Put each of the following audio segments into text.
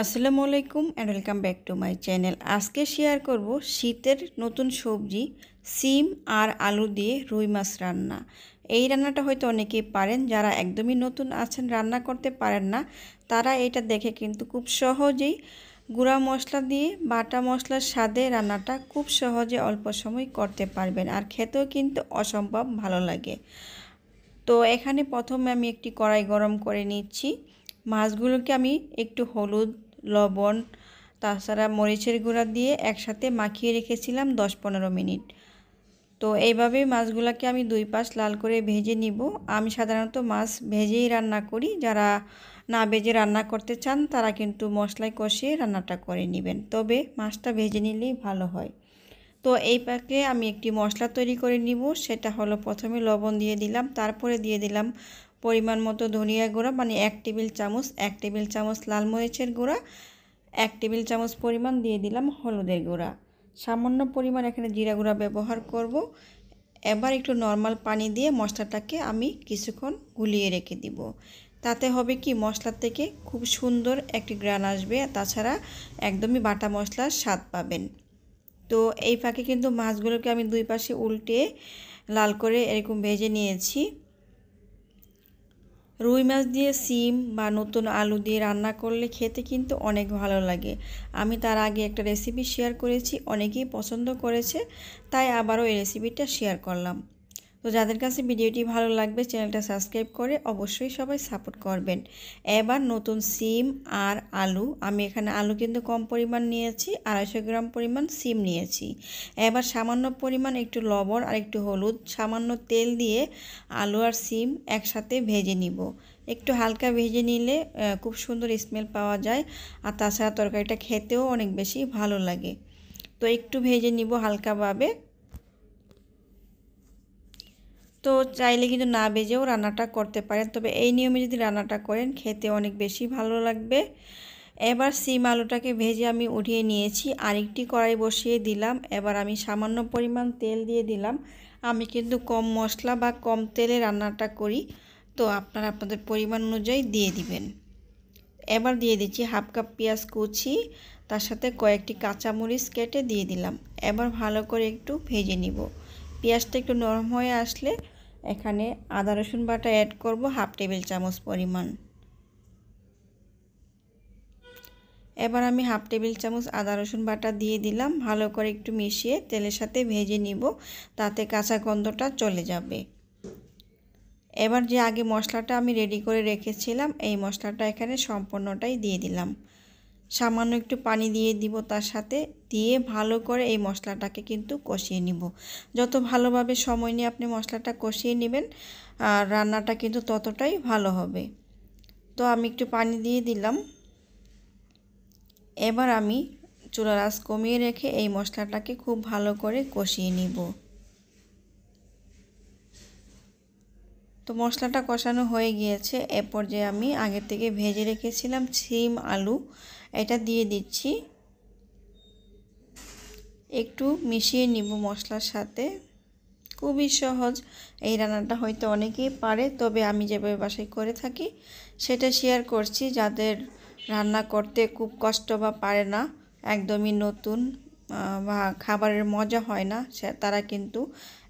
আসসালামু আলাইকুম and welcome back to my channel. আজকে শেয়ার করব শীতের নতুন সবজি সিম আর আলু দিয়ে রুই মাছ রান্না। এই রান্নাটা হয়তো অনেকেই পারেন, যারা একদমই নতুন আছেন রান্না করতে পারেন না তারা এটা দেখে কিন্তু খুব সহজেই গুঁড়া মশলা দিয়ে বাটা মশলার স্বাদে রান্নাটা খুব সহজে অল্প সময় করতে পারবেন, আর খেতেও কিন্তু অসম্ভব ভালো লাগে। তো এখানে প্রথমে আমি একটি কড়াই গরম করে নিচ্ছি। মাছগুলোকে আমি একটু হলুদ, লবণ, তাছাড়া মরিচের গুঁড়া দিয়ে একসাথে মাখিয়ে রেখেছিলাম 10-15 মিনিট। তো এইভাবেই মাছগুলোকে আমি দুই পাশ লাল করে ভেজে নিব। আমি সাধারণত মাছ ভেজেই রান্না করি, যারা না ভেজে রান্না করতে চান তারা কিন্তু মশলায় কষিয়ে রান্নাটা করে নেবেন, তবে মাছটা ভেজে নিলেই ভালো হয়। তো এই পাকে আমি একটি মশলা তৈরি করে নিব, সেটা হলো প্রথমে লবণ দিয়ে দিলাম, তারপরে দিয়ে দিলাম পরিমাণ মতো ধনিয়া গুঁড়া মানে 1 টেবিল চামচ, 1 টেবিল চামচ লাল মরিচের গুঁড়া, 1 টেবিল চামচ পরিমাণ দিয়ে দিলাম হলুদের গুঁড়া, সামান্য পরিমাণ এখানে জিরা গুঁড়া ব্যবহার করব। এবার একটু নর্মাল পানি দিয়ে মশলাটাকে আমি কিছুক্ষণ গুলিয়ে রেখে দিব। তাতে হবে কি, মশলা থেকে খুব সুন্দর একটি গ্রান আসবে, তাছাড়া একদমই বাটা মশলার স্বাদ পাবেন। তো এই ফাঁকে কিন্তু মাছগুলোকে আমি দুই পাশে উল্টে লাল করে এরকম ভেজে নিয়েছি। রুই মাছ দিয়ে সিম বা নতুন আলু দিয়ে রান্না করলে খেতে কিন্তু অনেক ভালো লাগে। আমি তার আগে একটা রেসিপি শেয়ার করেছি, অনেকেই পছন্দ করেছে, তাই আবারও এই রেসিপিটা শেয়ার করলাম। তো যাদের কাছে ভিডিওটি ভালো লাগবে চ্যানেলটা সাবস্ক্রাইব করে অবশ্যই সবাই সাপোর্ট করবেন। এবার নতুন সিম আর আলু, আমি এখানে আলু কিন্তু কম পরিমাণ নিয়েছি, 250 গ্রাম পরিমাণ সিম নিয়েছি। এবার সামান্য পরিমাণ একটু লবণ আর একটু হলুদ, সামান্য তেল দিয়ে আলু আর সিম একসাথে ভেজে নিব। একটু হালকা ভেজে নিলে খুব সুন্দর স্মেল পাওয়া যায়, আর তাছাড়া তরকারিটা খেতেও অনেক বেশি ভালো লাগে। তো একটু ভেজে নিব হালকাভাবে। তো চাইলে কিন্তু না ভেজেও রান্নাটা করতে পারেন, তবে এই নিয়মে যদি রান্নাটা করেন খেতে অনেক বেশি ভালো লাগবে। এবার সিম আলুটাকে ভেজে আমি উঠিয়ে নিয়েছি, আরেকটি কড়াই বসিয়ে দিলাম। এবার আমি সামান্য পরিমাণ তেল দিয়ে দিলাম। আমি কিন্তু কম মশলা বা কম তেলে রান্নাটা করি, তো আপনারা আপনাদের পরিমাণ অনুযায়ী দিয়ে দিবেন। এবার দিয়ে দিচ্ছি হাফ কাপ পেঁয়াজ কুচি, তার সাথে কয়েকটি কাঁচামরিচ কেটে দিয়ে দিলাম। এবার ভালো করে একটু ভেজে নিব। পেঁয়াজটা একটু নরম হয়ে আসলে এখানে আদা রসুন বাটা অ্যাড করব 1/2 টেবিল চামচ পরিমাণ। এবার আমি 1/2 টেবিল চামচ আদা রসুন বাটা দিয়ে দিলাম, ভালো করে একটু মিশিয়ে তেলের সাথে ভেজে নিব, তাতে কাঁচা গন্ধটা চলে যাবে। এবার যে আগে মশলাটা আমি রেডি করে রেখেছিলাম এই মশলাটা এখানে সম্পূর্ণটাই দিয়ে দিলাম। সামান্য একটু পানি দিয়ে দিব তার সাথে, দিয়ে ভালো করে এই মশলাটাকে কিন্তু কষিয়ে নিব। যত ভালোভাবে সময় নিয়ে আপনি মশলাটা কষিয়ে নেবেন আর রান্নাটা কিন্তু ততটাই ভালো হবে। তো আমি একটু পানি দিয়ে দিলাম। এবার আমি চুলার আঁচ কমিয়ে রেখে এই মশলাটাকে খুব ভালো করে কষিয়ে নিব। তো মশলাটা কষানো হয়ে গিয়েছে, এ পর্যায়ে আমি আগে থেকে ভেজে রেখেছিলাম সিম আলু এটা দিয়ে দিচ্ছি। একটু মিশিয়ে নিব মশলার সাথে। খুবই সহজ এই রান্নাটা, হয়তো অনেকেই পারে, তবে আমি যেভাবে বাসায় করে থাকি সেটা শেয়ার করছি। যাদের রান্না করতে খুব কষ্ট বা পারে না, একদমই নতুন বা খাবারের মজা হয় না, তারা কিন্তু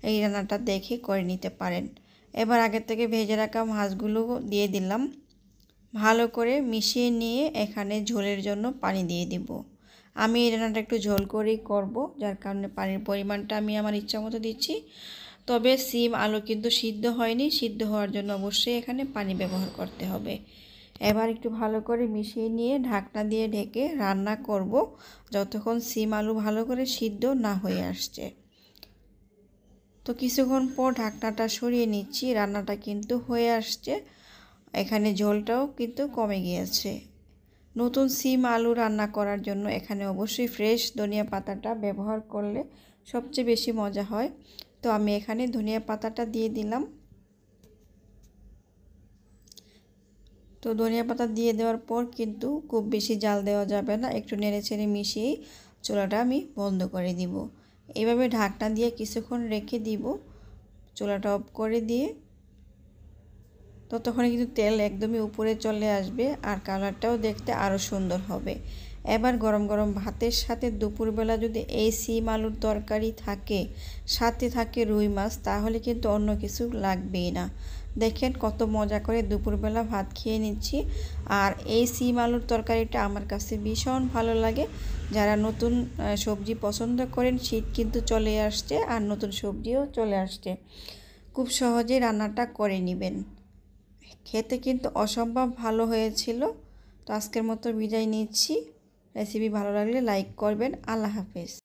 এই রান্নাটা দেখে করে নিতে পারেন। এবার আগে থেকে ভেজে রাখা মাছগুলো দিয়ে দিলাম, ভালো করে মিশিয়ে নিয়ে এখানে ঝোলের জন্য পানি দিয়ে দিব। আমি এই রান্নাটা একটু ঝোল করেই করব, যার কারণে পানির পরিমাণটা আমি আমার ইচ্ছা মতো দিচ্ছি। তবে সিম আলু কিন্তু সিদ্ধ হয়নি, সিদ্ধ হওয়ার জন্য অবশ্যই এখানে পানি ব্যবহার করতে হবে। এবার একটু ভালো করে মিশিয়ে নিয়ে ঢাকনা দিয়ে ঢেকে রান্না করব যতক্ষণ সিম আলু ভালো করে সিদ্ধ না হয়ে আসছে। তো কিছুক্ষণ পর ঢাকনাটা সরিয়ে নিচ্ছি, রান্নাটা কিন্তু হয়ে আসছে, এখানে ঝোলটাও কিন্তু কমে গিয়েছে। নতুন সিম আলু রান্না করার জন্য এখানে অবশ্যই ফ্রেশ ধনিয়া পাতাটা ব্যবহার করলে সবচেয়ে বেশি মজা হয়। তো আমি এখানে ধনিয়া পাতাটা দিয়ে দিলাম। তো ধনিয়া পাতা দিয়ে দেওয়ার পর কিন্তু খুব বেশি জাল দেওয়া যাবে না, একটু নেড়েচেড়ে মিশিয়েই চুলাটা আমি বন্ধ করে দিব। এইভাবে ঢাকনা দিয়ে কিছুক্ষণ রেখে দিব, চুলাটা অফ করে দিয়ে ততক্ষণে কিন্তু তেল একদমই উপরে চলে আসবে আর কালারটাও দেখতে আরও সুন্দর হবে। এবার গরম গরম ভাতের সাথে দুপুরবেলা যদি এই সিম আলুর তরকারি থাকে, সাথে থাকে রুই মাছ, তাহলে কিন্তু অন্য কিছু লাগবেই না। দেখেন কত মজা করে দুপুরবেলা ভাত খেয়ে নিচ্ছি। আর এই সিম আলুর তরকারিটা আমার কাছে ভীষণ ভালো লাগে। যারা নতুন সবজি পছন্দ করেন, শীত কিন্তু চলে আসছে আর নতুন সবজিও চলে আসছে, খুব সহজেই রান্নাটা করে নেবেন। খেতে কিন্তু অসম্ভব ভালো হয়েছিল। তো আজকের মতো বিদায় নিচ্ছি। রেসিপি ভালো লাগলে লাইক করবেন। আল্লাহ হাফেজ।